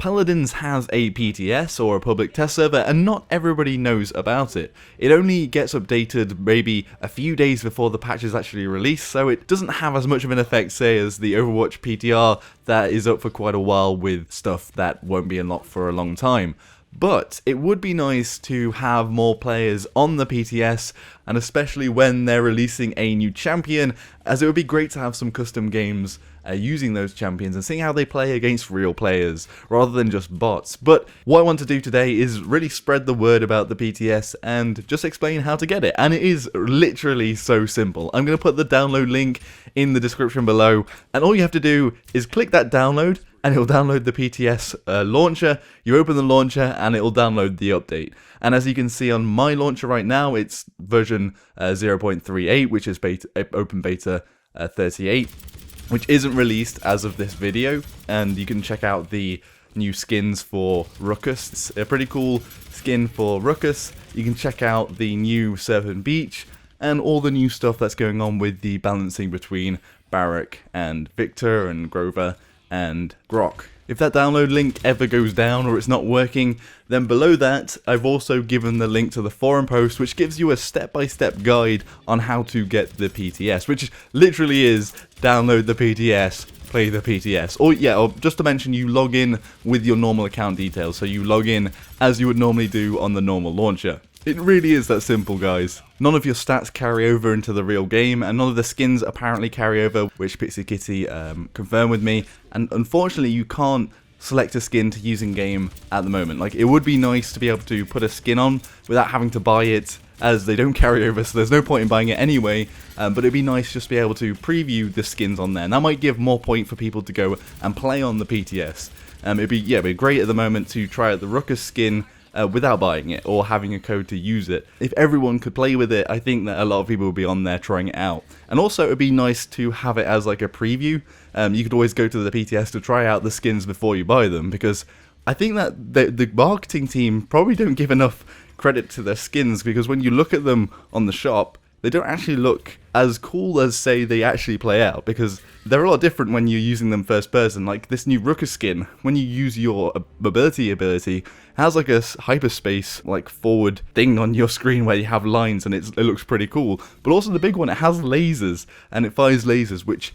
Paladins has a PTS, or a public test server, and not everybody knows about it. It only gets updated maybe a few days before the patch is actually released, so it doesn't have as much of an effect, say, as the Overwatch PTR that is up for quite a while with stuff that won't be unlocked for a long time. But it would be nice to have more players on the PTS, and especially when they're releasing a new champion, as it would be great to have some custom games using those champions and seeing how they play against real players rather than just bots. But what I want to do today is really spread the word about the PTS and just explain how to get it, and it is literally so simple. I'm going to put the download link in the description below, and all you have to do is click that download and it'll download the PTS launcher. You open the launcher and it'll download the update. And as you can see on my launcher right now, it's version 0.38, which is open beta 38, which isn't released as of this video. And you can check out the new skins for Ruckus. It's a pretty cool skin for Ruckus. You can check out the new Serpent Beach and all the new stuff that's going on with the balancing between Barik and Victor and Grohk and Grohk. If that download link ever goes down or it's not working, then below that I've also given the link to the forum post, which gives you a step-by-step guide on how to get the PTS, which literally is download the PTS, play the PTS. Or just to mention, you log in with your normal account details, so you log in as you would normally do on the normal launcher. It really is that simple, guys. None of your stats carry over into the real game, and none of the skins apparently carry over, which Pixie Kitty confirmed with me. And unfortunately, you can't select a skin to use in game at the moment. Like, it would be nice to be able to put a skin on without having to buy it, as they don't carry over, so there's no point in buying it anyway. But it'd be nice just to be able to preview the skins on there, and that might give more point for people to go and play on the PTS. It'd be great at the moment to try out the Ruckus skin without buying it or having a code to use it. If everyone could play with it, I think that a lot of people would be on there trying it out. And also, it would be nice to have it as like a preview. You could always go to the PTS to try out the skins before you buy them, because I think that the marketing team probably don't give enough credit to their skins, because when you look at them on the shop, they don't actually look as cool as, say, they actually play out, because they're a lot different when you're using them first person. Like this new Ruckus skin, when you use your mobility ability, has like a hyperspace like forward thing on your screen where you have lines, and it looks pretty cool. But also the big one, it has lasers, and it fires lasers, which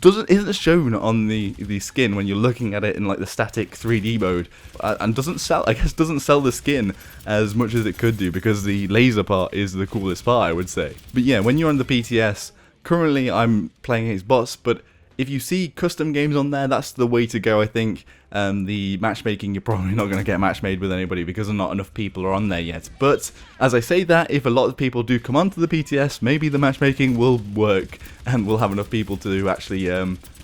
isn't shown on the skin when you're looking at it in like the static 3D mode, and doesn't sell the skin as much as it could do, because the laser part is the coolest part, I would say. But yeah, when you're on the PTS, currently I'm playing against bots, but if you see custom games on there, that's the way to go, I think. The matchmaking, you're probably not going to get match-made with anybody because not enough people are on there yet. But as I say that, if a lot of people do come onto the PTS, maybe the matchmaking will work and we'll have enough people to actually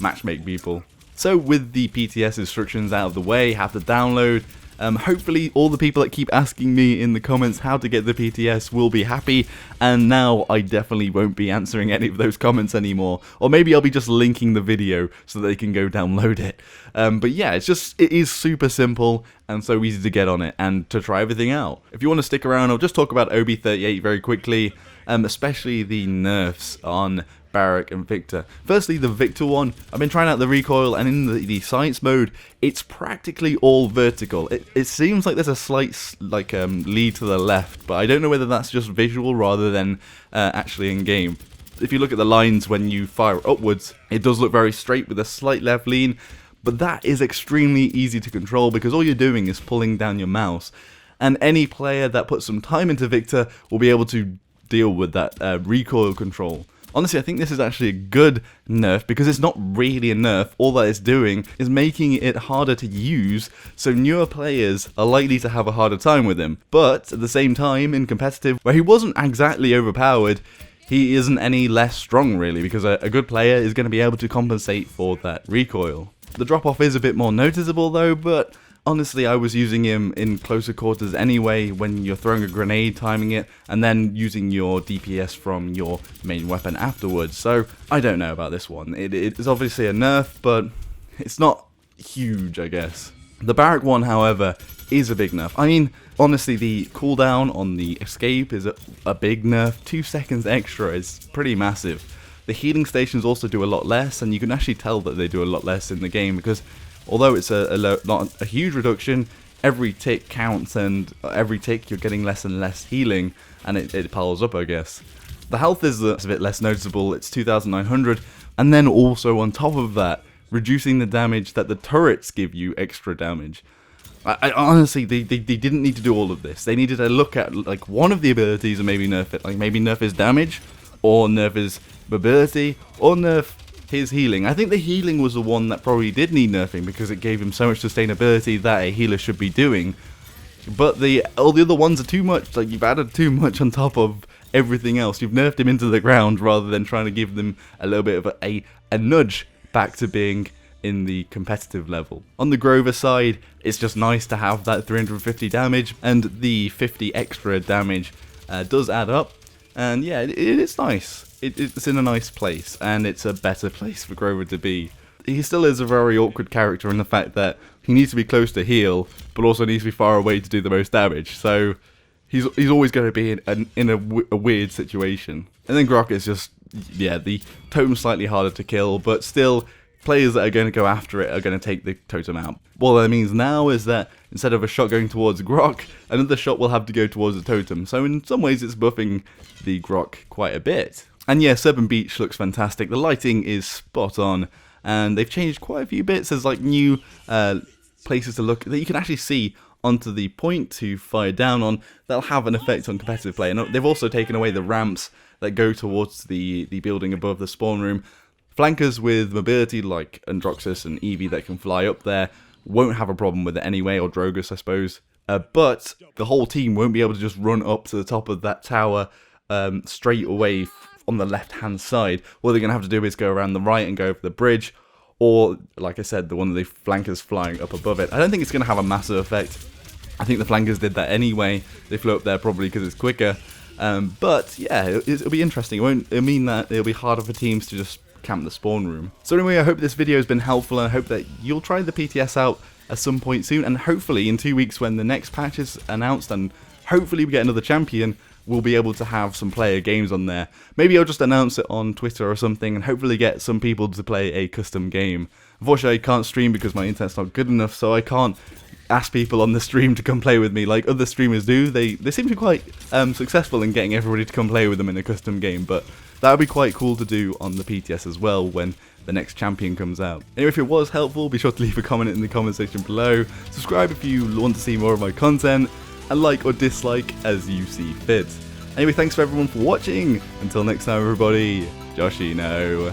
matchmake people. So with the PTS instructions out of the way, have to download. Hopefully all the people that keep asking me in the comments how to get the PTS will be happy, and now I definitely won't be answering any of those comments anymore, or maybe I'll be just linking the video so they can go download it. But yeah, it is super simple and so easy to get on it and to try everything out. If you want to stick around, I'll just talk about OB38 very quickly, especially the nerfs on Barik and Victor. Firstly, the Victor one, I've been trying out the recoil, and in the science mode, it's practically all vertical. It seems like there's a slight lead to the left, but I don't know whether that's just visual rather than actually in game. If you look at the lines when you fire upwards, it does look very straight with a slight left lean, but that is extremely easy to control because all you're doing is pulling down your mouse, and any player that puts some time into Victor will be able to deal with that recoil control. Honestly, I think this is actually a good nerf because it's not really a nerf. All that it's doing is making it harder to use, so newer players are likely to have a harder time with him. But at the same time, in competitive, where he wasn't exactly overpowered, he isn't any less strong really, because a good player is going to be able to compensate for that recoil. The drop-off is a bit more noticeable though, but honestly, I was using him in closer quarters anyway, when you're throwing a grenade, timing it, and then using your DPS from your main weapon afterwards. So, I don't know about this one. It is obviously a nerf, but it's not huge, I guess. The Barik one, however, is a big nerf. I mean, honestly, the cooldown on the escape is a big nerf. 2 seconds extra is pretty massive. The healing stations also do a lot less, and you can actually tell that they do a lot less in the game, because Although it's not a huge reduction, every tick counts, and every tick you're getting less and less healing, and it piles up, I guess. The health is a bit less noticeable, it's 2,900, and then also on top of that, reducing the damage that the turrets give you extra damage. I honestly, they didn't need to do all of this. They needed to look at like one of the abilities and maybe nerf it. Like maybe nerf his damage, or nerf his mobility, or nerf his healing. I think the healing was the one that probably did need nerfing because it gave him so much sustainability that a healer should be doing. But all the other ones are too much. Like you've added too much on top of everything else. You've nerfed him into the ground rather than trying to give them a little bit of a nudge back to being in the competitive level. On the Grover side, it's just nice to have that 350 damage, and the 50 extra damage does add up, and yeah, it's nice. It's in a nice place, and it's a better place for Grover to be. He still is a very awkward character in the fact that he needs to be close to heal, but also needs to be far away to do the most damage, so he's always going to be in a weird situation. And then Grohk is just, yeah, the totem's slightly harder to kill, but still, players that are going to go after it are going to take the totem out. What that means now is that instead of a shot going towards Grohk, another shot will have to go towards the totem. So in some ways it's buffing the Grohk quite a bit. And yeah, Serpent Beach looks fantastic. The lighting is spot on, and they've changed quite a few bits. There's like new places to look that you can actually see onto the point to fire down on. That'll have an effect on competitive play. And they've also taken away the ramps that go towards the building above the spawn room. Flankers with mobility like Androxus and Eevee that can fly up there won't have a problem with it anyway, or Drogus I suppose. But the whole team won't be able to just run up to the top of that tower straight away on the left hand side. What they're going to have to do is go around the right and go over the bridge, or like I said, the one of the flankers flying up above it. I don't think it's going to have a massive effect. I think the flankers did that anyway. They flew up there probably because it's quicker. But yeah, it'll be interesting. It'll mean that it'll be harder for teams to just camp the spawn room. So anyway, I hope this video has been helpful, and I hope that you'll try the PTS out at some point soon, and hopefully in 2 weeks when the next patch is announced and hopefully we get another champion, we'll be able to have some player games on there. Maybe I'll just announce it on Twitter or something and hopefully get some people to play a custom game. Unfortunately I can't stream because my internet's not good enough, so I can't ask people on the stream to come play with me like other streamers do. They seem to be quite successful in getting everybody to come play with them in a custom game, but that would be quite cool to do on the PTS as well when the next champion comes out. Anyway, if it was helpful, be sure to leave a comment in the comment section below. Subscribe if you want to see more of my content, and like or dislike as you see fit. Anyway, thanks for everyone for watching. Until next time everybody, Joshino.